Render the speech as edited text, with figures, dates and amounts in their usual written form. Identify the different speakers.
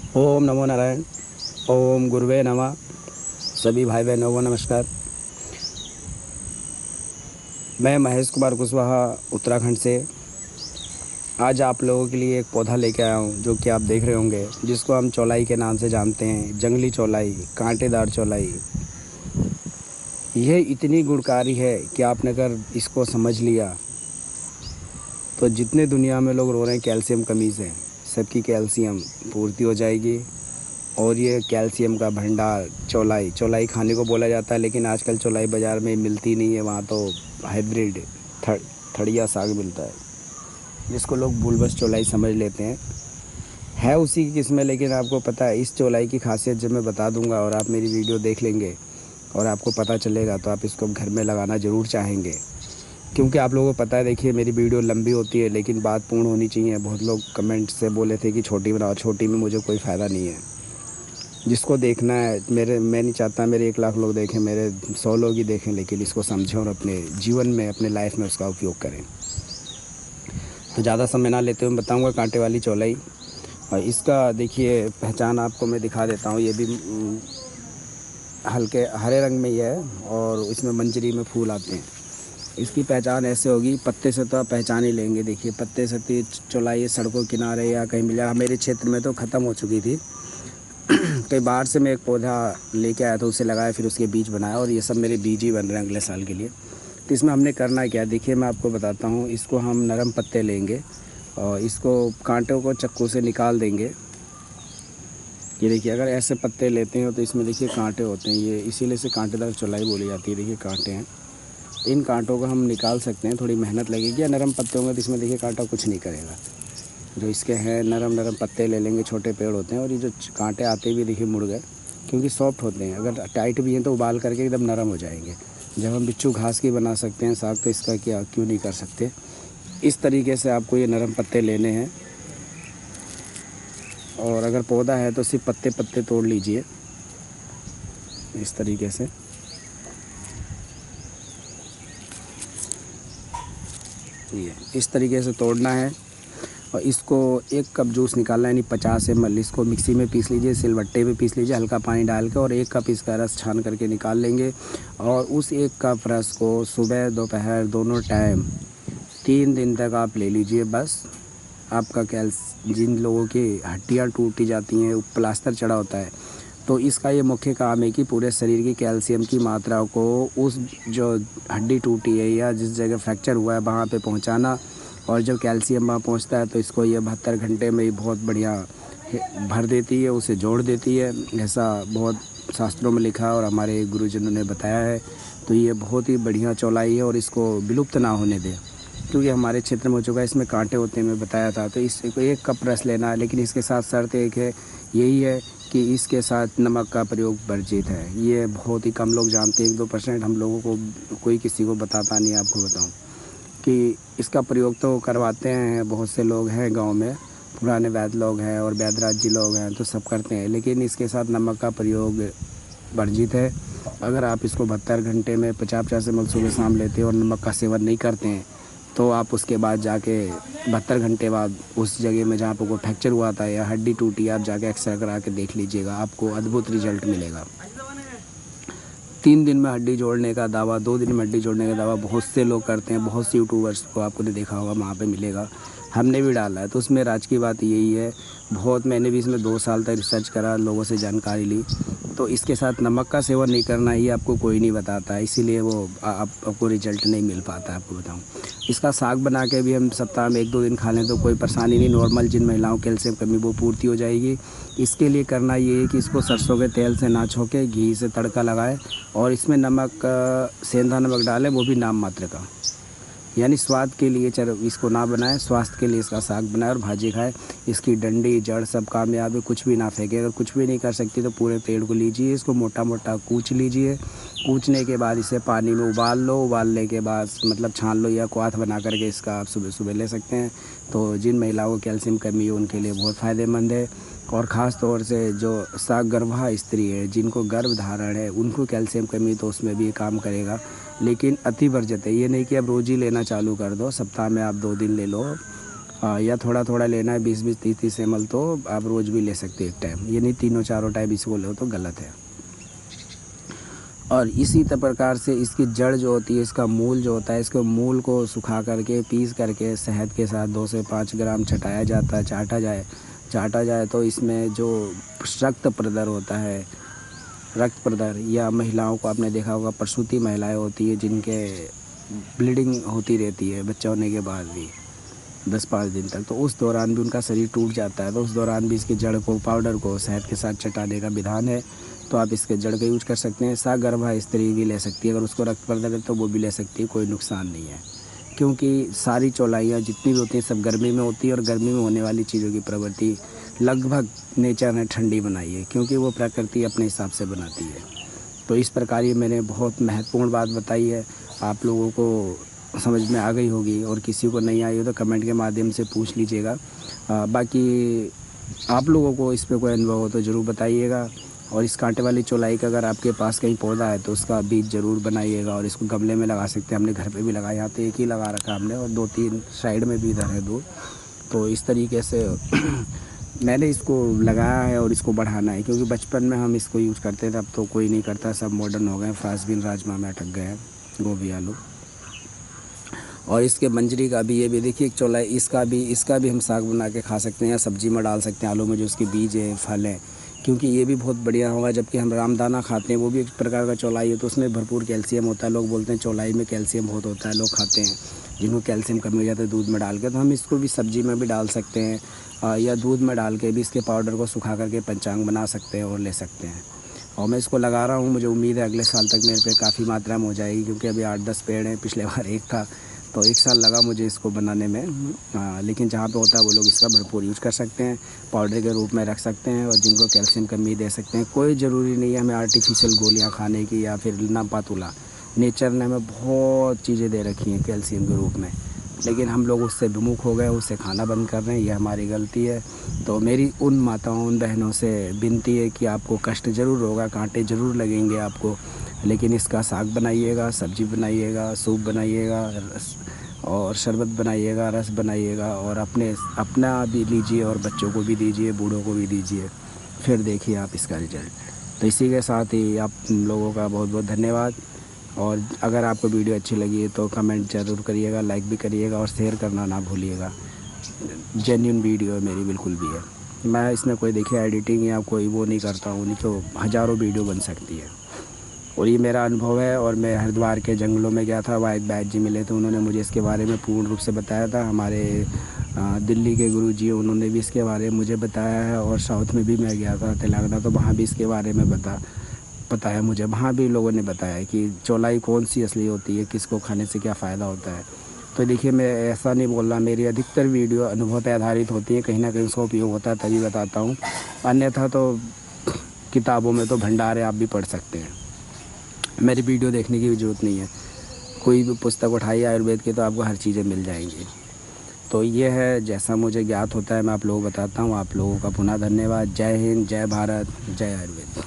Speaker 1: ओम नमो नारायण। ओम गुरुवे नमः। सभी भाई बहनों को नमस्कार। मैं महेश कुमार कुशवाहा उत्तराखंड से आज आप लोगों के लिए एक पौधा लेके आया हूँ, जो कि आप देख रहे होंगे, जिसको हम चौलाई के नाम से जानते हैं। जंगली चौलाई, कांटेदार चौलाई। यह इतनी गुणकारी है कि आपने अगर इसको समझ लिया तो जितने दुनिया में लोग रो रहे हैं कैल्शियम कमी से, सबकी कैल्शियम पूर्ति हो जाएगी। और ये कैल्शियम का भंडार चौलाई चौलाई खाने को बोला जाता है, लेकिन आजकल चौलाई बाज़ार में मिलती नहीं है। वहाँ तो हाइब्रिड थड़िया साग मिलता है, जिसको लोग बुलबस चौलाई समझ लेते हैं। है उसी की किस्म है, लेकिन आपको पता है इस चौलाई की खासियत जब मैं बता दूंगा और आप मेरी वीडियो देख लेंगे और आपको पता चलेगा, तो आप इसको घर में लगाना ज़रूर चाहेंगे। क्योंकि आप लोगों को पता है, देखिए मेरी वीडियो लंबी होती है लेकिन बात पूर्ण होनी चाहिए। बहुत लोग कमेंट से बोले थे कि छोटी बनाओ, छोटी में मुझे कोई फ़ायदा नहीं है। जिसको देखना है, मैं नहीं चाहता मेरे 1 लाख लोग देखें, मेरे 100 लोग ही देखें, लेकिन इसको समझें और अपने जीवन में, अपने लाइफ में उसका उपयोग करें। तो ज़्यादा समय ना लेते हुए मैं बताऊंगा कांटे वाली चौलाई। और इसका देखिए पहचान आपको मैं दिखा देता हूँ। ये भी हल्के हरे रंग में ही है और इसमें मंजरी में फूल आते हैं। इसकी पहचान ऐसे होगी, पत्ते से तो आप पहचान ही लेंगे। देखिए पत्ते से तो चौलाई सड़कों किनारे या कहीं मिला, मेरे क्षेत्र में तो ख़त्म हो चुकी थी। कई बार से मैं एक पौधा लेके आया था, उसे लगाया, फिर उसके बीज बनाया, और ये सब मेरे बीज ही बन रहे हैं अगले साल के लिए। तो इसमें हमने करना क्या है, देखिए मैं आपको बताता हूँ। इसको हम नरम पत्ते लेंगे और इसको कांटों को चाकू से निकाल देंगे। ये देखिए, अगर ऐसे पत्ते लेते हैं तो इसमें देखिए कांटे होते हैं, ये इसीलिए से कांटेदार चौलाई बोली जाती है। देखिए कांटे हैं, इन कांटों को हम निकाल सकते हैं। थोड़ी मेहनत लगेगी। या नरम पत्ते होंगे तो इसमें देखिए कांटा कुछ नहीं करेगा। जो इसके हैं नरम नरम पत्ते ले लेंगे, छोटे पेड़ होते हैं। और ये जो कांटे आते भी देखिए मुड़ गए, क्योंकि सॉफ्ट होते हैं। अगर टाइट भी हैं तो उबाल करके एकदम नरम हो जाएंगे। जब हम बिच्छू घास की बना सकते हैं साग, तो इसका क्या क्यों नहीं कर सकते। इस तरीके से आपको ये नरम पत्ते लेने हैं। और अगर पौधा है तो सिर्फ पत्ते पत्ते तोड़ लीजिए इस तरीके से। ये इस तरीके से तोड़ना है। और इसको 1 कप जूस निकालना है, यानी 50 ml। इसको मिक्सी में पीस लीजिए, सिलबट्टे में पीस लीजिए, हल्का पानी डाल के, और 1 कप इसका रस छान करके निकाल लेंगे। और उस 1 कप रस को सुबह दोपहर दोनों टाइम 3 दिन तक आप ले लीजिए। बस आपका जिन लोगों की हड्डियाँ टूटी जाती हैं, प्लास्टर चढ़ा होता है, तो इसका ये मुख्य काम है कि पूरे शरीर की कैल्शियम की मात्रा को उस जो हड्डी टूटी है या जिस जगह फ्रैक्चर हुआ है वहाँ पे पहुँचाना। और जब कैल्शियम वहाँ पहुँचता है तो इसको ये 72 घंटे में ही बहुत बढ़िया भर देती है, उसे जोड़ देती है। ऐसा बहुत शास्त्रों में लिखा है और हमारे गुरुजनों ने बताया है। तो ये बहुत ही बढ़िया चौलाई है और इसको विलुप्त ना होने दें, क्योंकि हमारे क्षेत्र में हो चुका है। इसमें कांटे होते हैं, मैं बताया था। तो इसको 1 कप रस लेना है, लेकिन इसके साथ शर्त एक है, यही है कि इसके साथ नमक का प्रयोग वर्जित है। ये बहुत ही कम लोग जानते हैं, 1-2% हम लोगों को, कोई किसी को बताता नहीं है। आपको बताऊं कि इसका प्रयोग तो करवाते हैं, बहुत से लोग हैं गांव में, पुराने वैद्य लोग हैं और वैद्यराज जी लोग हैं, तो सब करते हैं, लेकिन इसके साथ नमक का प्रयोग वर्जित है। अगर आप इसको 72 घंटे में 50-50 ml सुबह शाम लेते हैं और नमक का सेवन नहीं करते हैं, तो आप उसके बाद जाके 72 घंटे बाद उस जगह में जहाँ पर को फ्रैक्चर हुआ था या हड्डी टूटी, आप जाके एक्सरे करा के देख लीजिएगा, आपको अद्भुत रिजल्ट मिलेगा। 3 दिन में हड्डी जोड़ने का दावा, 2 दिन में हड्डी जोड़ने का दावा बहुत से लोग करते हैं। बहुत सी यूट्यूबर्स को आपने देखा होगा, वहाँ पे मिलेगा, हमने भी डाला है। तो उसमें राज की बात यही है, बहुत मैंने भी इसमें 2 साल तक रिसर्च करा, लोगों से जानकारी ली। तो इसके साथ नमक का सेवन नहीं करना, ये आपको कोई नहीं बताता है, इसीलिए वो आपको रिजल्ट नहीं मिल पाता है। आपको बताऊँ, इसका साग बना के भी हम सप्ताह में 1-2 दिन खा लें तो कोई परेशानी नहीं। नॉर्मल जिन महिलाओं कैल्शियम कमी वो पूर्ति हो जाएगी। इसके लिए करना ये है कि इसको सरसों के तेल से ना छोंके, घी से तड़का लगाएं और इसमें नमक, सेंधा नमक डालें, वो भी नाम मात्र का, यानी स्वाद के लिए। इसको ना बनाएं, स्वास्थ्य के लिए इसका साग बनाएं और भाजी खाएं। इसकी डंडी जड़ सब कामयाब है, कुछ भी ना फेंके। अगर कुछ भी नहीं कर सकती तो पूरे पेड़ को लीजिए, इसको मोटा मोटा कूच लीजिए। कूचने के बाद इसे पानी में उबाल लो, उबालने के बाद मतलब छान लो, या क्वाथ बना करके इसका आप सुबह सुबह ले सकते हैं। तो जिन महिलाओं को कैल्शियम कमी है उनके लिए बहुत फ़ायदेमंद है। और ख़ास तौर से जो सगर्भा स्त्री है, जिनको गर्भ धारण है, उनको कैल्शियम कमी, तो उसमें भी ये काम करेगा। लेकिन अति वर्जित है, ये नहीं कि आप रोज़ ही लेना चालू कर दो, सप्ताह में आप 2 दिन ले लो। या थोड़ा थोड़ा लेना है 20-20 30-30 ml तो आप रोज़ भी ले सकते हैं एक टाइम, ये नहीं तीनों चारों टाइम इसको लो तो गलत है। और इसी प्रकार से इसकी जड़ जो होती है, इसका मूल जो होता है, इसके मूल को सुखा करके पीस करके शहद के साथ 2 से 5 ग्राम चटाया जाता है, चाटा जाए तो इसमें जो रक्त प्रदर होता है, रक्त प्रदर या महिलाओं को आपने देखा होगा प्रसूति महिलाएं होती है जिनके ब्लीडिंग होती रहती है बच्चा होने के बाद भी 10-5 दिन तक, तो उस दौरान भी उनका शरीर टूट जाता है, तो उस दौरान भी इसकी जड़ को पाउडर को शहद के साथ चटाने का विधान है। तो आप इसके जड़ का यूज कर सकते हैं। सगर्भा स्त्री भी ले सकती है, अगर उसको रक्त प्रदर है तो वो भी ले सकती है, कोई नुकसान नहीं है। क्योंकि सारी चौलाइयाँ जितनी भी होती हैं सब गर्मी में होती है, और गर्मी में होने वाली चीज़ों की प्रवृत्ति लगभग नेचर ने ठंडी बनाई है, क्योंकि वो प्रकृति अपने हिसाब से बनाती है। तो इस प्रकार ये मैंने बहुत महत्वपूर्ण बात बताई है, आप लोगों को समझ में आ गई होगी, और किसी को नहीं आई हो तो कमेंट के माध्यम से पूछ लीजिएगा। बाकी आप लोगों को इस पर कोई अनुभव हो तो ज़रूर बताइएगा। और इस कांटे वाली चौलाई का अगर आपके पास कहीं पौधा है तो उसका बीज ज़रूर बनाइएगा, और इसको गमले में लगा सकते हैं। हमने घर पे भी लगाया, यहाँ तो एक ही लगा रखा हमने, और 2-3 साइड में भी इधर है 2। तो इस तरीके से मैंने इसको लगाया है और इसको बढ़ाना है, क्योंकि बचपन में हम इसको यूज़ करते थे, अब तो कोई नहीं करता, सब मॉडर्न हो गए, फ्रांसबीन राजमा में अटक गए हैं, गोभी आलू। और इसके मंजरी का भी, ये भी देखिए एक चौलाई, इसका भी हम साग बना के खा सकते हैं, या सब्जी में डाल सकते हैं, आलू में जो उसके बीज हैं, फल हैं, क्योंकि ये भी बहुत बढ़िया होगा। जबकि हम रामदाना खाते हैं, वो भी एक प्रकार का चौलाई है, तो उसमें भरपूर कैल्शियम होता है। लोग बोलते हैं चौलाई में कैल्शियम बहुत होता है, लोग खाते हैं जिनको कैल्शियम कमी हो जाता है दूध में डाल के, तो हम इसको भी सब्जी में भी डाल सकते हैं, या दूध में डाल के भी इसके पाउडर को सुखा करके पंचांग बना सकते हैं और ले सकते हैं। और मैं इसको लगा रहा हूँ, मुझे उम्मीद है अगले साल तक मेरे पे काफ़ी मात्रा में हो जाएगी, क्योंकि अभी 8-10 पेड़ हैं, पिछले बार एक था, तो 1 साल लगा मुझे इसको बनाने में। लेकिन जहाँ पे होता है वो लोग इसका भरपूर यूज़ कर सकते हैं, पाउडर के रूप में रख सकते हैं, और जिनको कैल्शियम कमी दे सकते हैं। कोई ज़रूरी नहीं है हमें आर्टिफिशियल गोलियाँ खाने की या फिर ना पातुला, नेचर ने हमें बहुत चीज़ें दे रखी हैं कैल्शियम के रूप में, लेकिन हम लोग उससे विमुख हो गए, उससे खाना बंद कर रहे हैं, ये हमारी गलती है। तो मेरी उन माताओं, उन बहनों से विनती है कि आपको कष्ट ज़रूर होगा, कांटे ज़रूर लगेंगे आपको, लेकिन इसका साग बनाइएगा, सब्जी बनाइएगा, सूप बनाइएगा, और शरबत बनाइएगा, रस बनाइएगा, और अपना भी लीजिए और बच्चों को भी दीजिए, बूढ़ों को भी दीजिए, फिर देखिए आप इसका रिजल्ट। तो इसी के साथ ही आप लोगों का बहुत बहुत धन्यवाद। और अगर आपको वीडियो अच्छी लगी है तो कमेंट ज़रूर करिएगा, लाइक भी करिएगा, और शेयर करना ना भूलिएगा। जेन्युइन वीडियो मेरी बिल्कुल भी है, मैं इसमें कोई देखिए एडिटिंग या कोई वो नहीं करता हूँ, नहीं तो हज़ारों वीडियो बन सकती है। और ये मेरा अनुभव है। और मैं हरिद्वार के जंगलों में गया था, वहाँ एक बैद जी मिले थे, उन्होंने मुझे इसके बारे में पूर्ण रूप से बताया था। हमारे दिल्ली के गुरुजी, उन्होंने भी इसके बारे में मुझे बताया है। और साउथ में भी मैं गया था, तेलंगाना, तो वहाँ भी इसके बारे में बताया मुझे, वहाँ भी लोगों ने बताया कि चौलाई कौन सी असली होती है, किसको खाने से क्या फ़ायदा होता है। तो देखिए मैं ऐसा नहीं बोल रहा, मेरी अधिकतर वीडियो अनुभव पर आधारित होती है, कहीं ना कहीं उसका उपयोग होता है तभी बताता हूँ, अन्यथा तो किताबों में तो भंडार है, आप भी पढ़ सकते हैं, मेरी वीडियो देखने की भी ज़रूरत नहीं है। कोई भी पुस्तक उठाइए आयुर्वेद की तो आपको हर चीज़ें मिल जाएंगी। तो ये है, जैसा मुझे ज्ञात होता है मैं आप लोगों को बताता हूँ। आप लोगों का पुनः धन्यवाद। जय हिंद, जय भारत, जय आयुर्वेद।